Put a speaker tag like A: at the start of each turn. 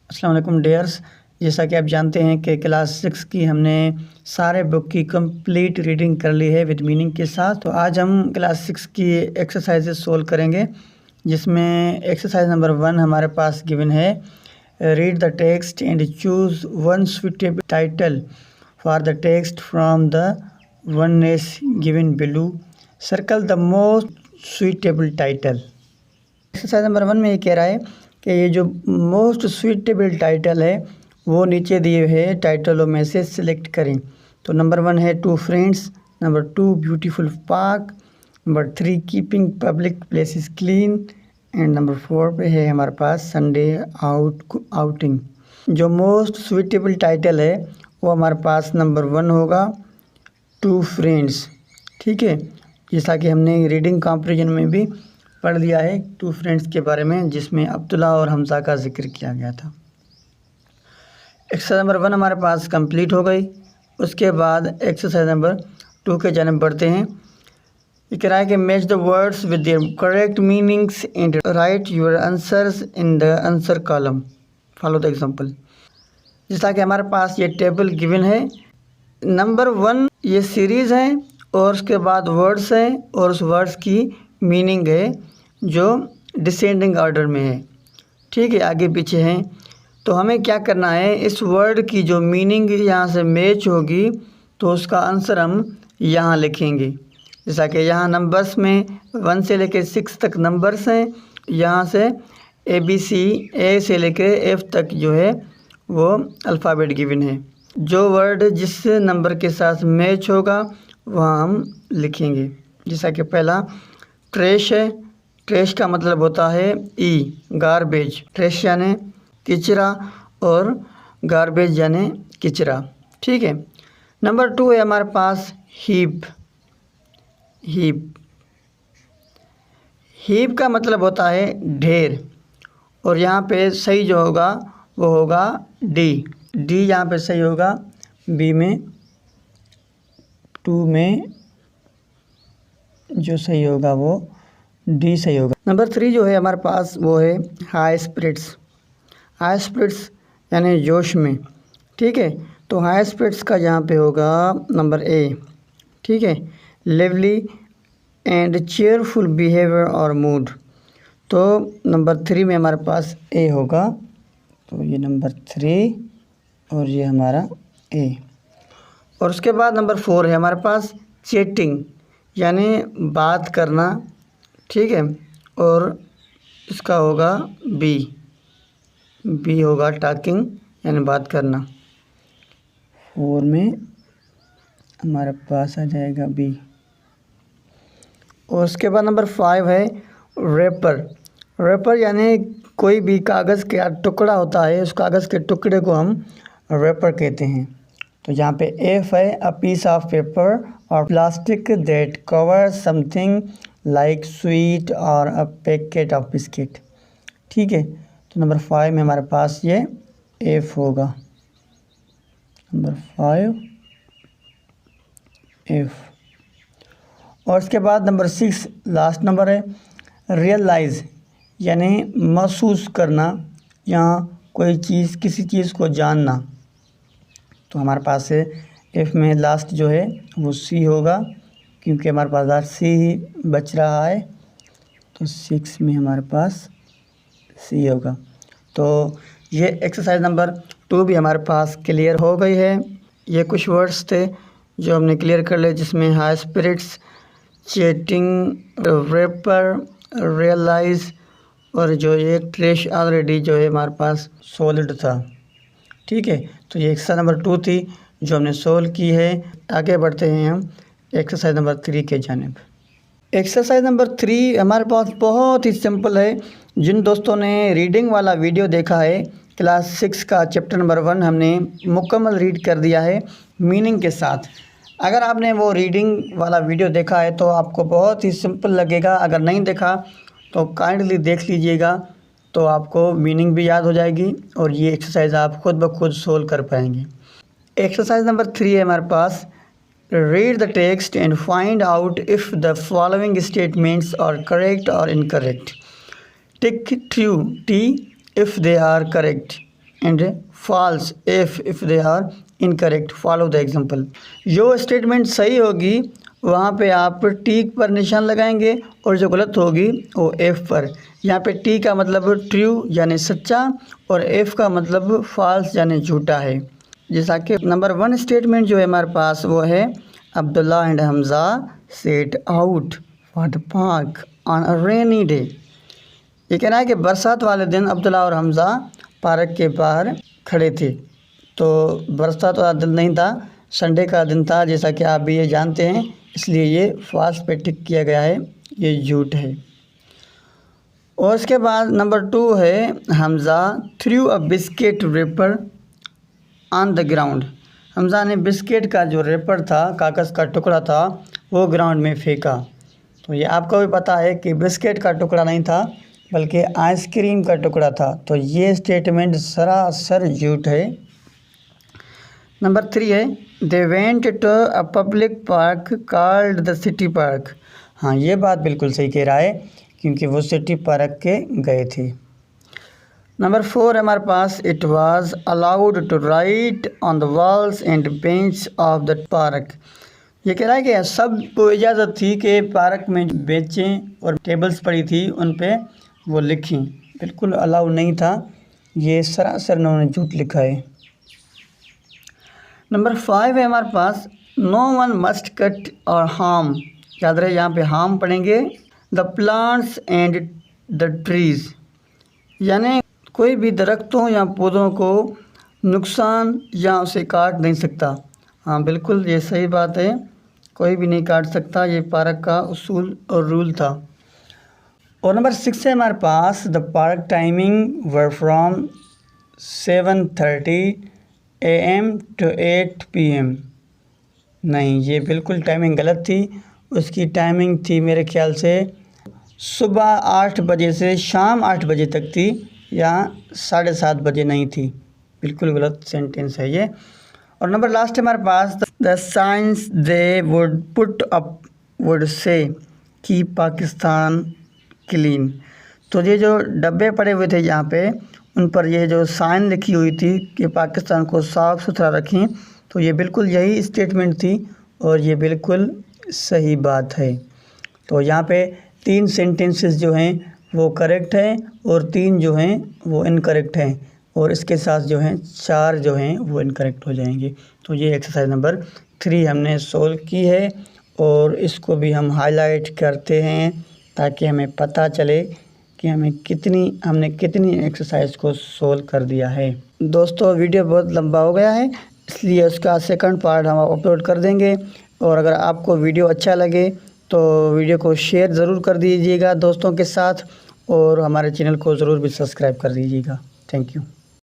A: अस्सलाम वालेकुम डियर्स। जैसा कि आप जानते हैं कि क्लास 6 की हमने सारे बुक की कंप्लीट रीडिंग कर ली है विद मीनिंग के साथ। तो आज हम क्लास 6 की एक्सरसाइजेस सोल्व करेंगे, जिसमें एक्सरसाइज नंबर 1 हमारे पास गिवन है। Read the text and choose one suitable title for the text from the one is given below. Circle the most suitable title. Exercise number 1 में ये कह रहा है कि ये जो मोस्ट सुटेबल टाइटल है वो नीचे दिए हुए टाइटलों में से सिलेक्ट करें। तो नंबर 1 है 2 friends, number 2 beautiful park, number 3 keeping public places clean and number 4 पे है हमारे पास संडे आउटिंग। जो मोस्ट सुटेबल टाइटल है वो हमारे पास नंबर 1 होगा 2 फ्रेंड्स। ठीक है, जैसा कि हमने रीडिंग कॉम्प्रिहेंशन में भी पढ़ लिया है 2 फ्रेंड्स के बारे में, जिसमें अब्दुल्ला और हमजा का जिक्र किया गया था। एक्सरसाइज नंबर 1 हमारे पास कंप्लीट हो गई। उसके बाद एक्सरसाइज नंबर 2 के जानिब बढ़ते हैं। ये कह रहा है कि match the words with their correct meanings and right your answers in the answer column. Follow the example. जैसा कि हमारे पास ये टेबल गिवन है। नंबर 1 ये सीरीज़ है और उसके बाद वर्ड्स हैं और उस वर्ड्स की मीनिंग है जो डिसेंडिंग ऑर्डर में है। ठीक है, आगे पीछे हैं। तो हमें क्या करना है, इस वर्ड की जो मीनिंग यहाँ से मैच होगी तो उसका आंसर हम यहाँ लिखेंगे। जैसा कि यहाँ नंबर्स में 1 से लेकर 6 तक नंबर्स हैं। यहाँ से ABC A से लेकर F तक जो है वो अल्फ़ाबेट गिवन है। जो वर्ड जिस नंबर के साथ मैच होगा वहाँ हम लिखेंगे। जैसा कि पहला ट्रैश है। ट्रैश का मतलब होता है गार्बेज। ट्रैश यानी कचरा और गार्बेज यानी कचरा। ठीक है। नंबर 2 है हमारे पास हीप। हीप का मतलब होता है ढेर, और यहाँ पे सही जो होगा वो होगा डी यहाँ पे सही होगा। बी में 2 में जो सही होगा वो डी सही होगा। नंबर 3 जो है हमारे पास वो है हाई स्पिरिट्स। हाई स्पिरिट्स यानी जोश में। ठीक है, तो हाई स्पिरिट्स का यहाँ पे होगा नंबर A। ठीक है, लिवली एंड चेयरफुल बिहेवियर और मूड। तो नंबर 3 में हमारे पास A होगा। तो ये नंबर 3 और ये हमारा A। और उसके बाद नंबर 4 है हमारे पास चैटिंग यानी बात करना। ठीक है, और इसका होगा बी होगा टॉकिंग यानी बात करना। 4 में हमारे पास आ जाएगा बी। और उसके बाद नंबर 5 है रैपर यानी कोई भी कागज़ का टुकड़ा होता है, उस कागज़ के टुकड़े को हम रैपर कहते हैं। तो यहाँ पे F है अ पीस ऑफ पेपर और plastic that cover something like sweet और अ पैकेट ऑफ बिस्किट। ठीक है, तो नंबर 5 में हमारे पास ये F होगा। Number 5 F। और उसके बाद नंबर 6 लास्ट नंबर है रियलाइज़ यानी महसूस करना या कोई चीज़ किसी चीज़ को जानना। तो हमारे पास है F में लास्ट जो है वो C होगा, क्योंकि हमारे पास लास्ट C ही बच रहा है। तो 6 में हमारे पास C होगा। तो ये एक्सरसाइज नंबर 2 भी हमारे पास क्लियर हो गई है। ये कुछ वर्ड्स थे जो हमने क्लियर कर लिए, जिसमें high spirits, chatting, wrapper, realize और जो ये ट्रैश ऑलरेडी जो है हमारे पास सॉलिड था। ठीक है, तो ये एक्सरसाइज नंबर 2 थी जो हमने सोल्व की है। आगे बढ़ते हैं हम एक्सरसाइज नंबर 3 के जानिब। एक्सरसाइज नंबर 3 हमारे पास बहुत ही सिंपल है। जिन दोस्तों ने रीडिंग वाला वीडियो देखा है, क्लास 6 का चैप्टर नंबर 1 हमने मुकम्मल रीड कर दिया है मीनिंग के साथ। अगर आपने वो रीडिंग वाला वीडियो देखा है तो आपको बहुत ही सिंपल लगेगा। अगर नहीं देखा तो काइंडली देख लीजिएगा, तो आपको मीनिंग भी याद हो जाएगी और ये एक्सरसाइज आप खुद ब खुद सोल्व कर पाएंगे। एक्सरसाइज नंबर 3 है हमारे पास read the text and find out if the following statements are correct और incorrect. Tick true T if they are correct. and false if they are incorrect. Follow the example. जो statement सही होगी वहाँ पे आप टिक पर निशान लगाएंगे और जो गलत होगी वो एफ पर। यहाँ पे टी का मतलब ट्रू यानी सच्चा और एफ का मतलब फॉल्स यानी झूठा है। जैसा कि नंबर 1 स्टेटमेंट जो है हमारे पास वो है Abdullah and Hamza set out for the park on a rainy day. ये कहना है कि बरसात वाले दिन अब्दुल्ला और हमज़ा पार्क के बाहर खड़े थे। तो बरसात वाला दिन नहीं था, संडे का दिन था, जैसा कि आप भी ये जानते हैं, इसलिए ये फॉल्स पे टिक किया गया है, ये झूठ है। और इसके बाद नंबर 2 है Hamza threw a biscuit wrapper on the ground. Hamza ने बिस्किट का जो रैपर था, कागज़ का टुकड़ा था, वो ग्राउंड में फेंका। तो ये आपको भी पता है कि बिस्किट का टुकड़ा नहीं था बल्कि आइसक्रीम का टुकड़ा था। तो ये स्टेटमेंट सरासर झूठ है। नंबर 3 है they went to a public park called the city park. हाँ, ये बात बिल्कुल सही कह रहा है क्योंकि वो सिटी पार्क के गए थे। नंबर 4 है हमारे पास it was allowed to write on the walls and bench of the park. ये कह रहा है कि सबको इजाज़त थी कि पार्क में बेंचें और टेबल्स पड़ी थी उन पे वो लिखें। बिल्कुल अलाउ नहीं था, ये सरासर उन्होंने झूठ लिखा है। नंबर 5 है हमारे पास नो वन मस्ट कट और हार्म। याद रहे यहाँ पे हार्म पढ़ेंगे the plants and the trees, यानी कोई भी दरख्तों या पौधों को नुकसान या उसे काट नहीं सकता। हाँ बिल्कुल ये सही बात है, कोई भी नहीं काट सकता, ये पार्क का उसूल और रूल था। और नंबर 6 है हमारे पास the park timing were from 7:30 AM to 8 PM। नहीं, ये बिल्कुल टाइमिंग गलत थी। उसकी टाइमिंग थी मेरे ख्याल से सुबह 8 बजे से शाम 8 बजे तक थी, या 7:30 बजे नहीं थी। बिल्कुल गलत सेंटेंस है ये। और नंबर लास्ट है हमारे पास the science they would put up would say की पाकिस्तान क्लीन। तो ये जो डब्बे पड़े हुए थे यहाँ पे, उन पर ये जो साइन लिखी हुई थी कि पाकिस्तान को साफ़ सुथरा रखें, तो ये बिल्कुल यही स्टेटमेंट थी और ये बिल्कुल सही बात है। तो यहाँ पे 3 सेंटेंसेस जो हैं वो करेक्ट हैं और 3 जो हैं वो इनकरेक्ट हैं, और इसके साथ जो हैं 4 जो हैं वो इनकरेक्ट हो जाएंगे। तो ये एक्सरसाइज नंबर 3 हमने सोल्व की है और इसको भी हम हाईलाइट करते हैं ताकि हमें पता चले कि हमने कितनी एक्सरसाइज को सोल्व कर दिया है। दोस्तों वीडियो बहुत लंबा हो गया है, इसलिए उसका सेकंड पार्ट हम अपलोड कर देंगे। और अगर आपको वीडियो अच्छा लगे तो वीडियो को शेयर ज़रूर कर दीजिएगा दोस्तों के साथ, और हमारे चैनल को ज़रूर भी सब्सक्राइब कर दीजिएगा। Thank you.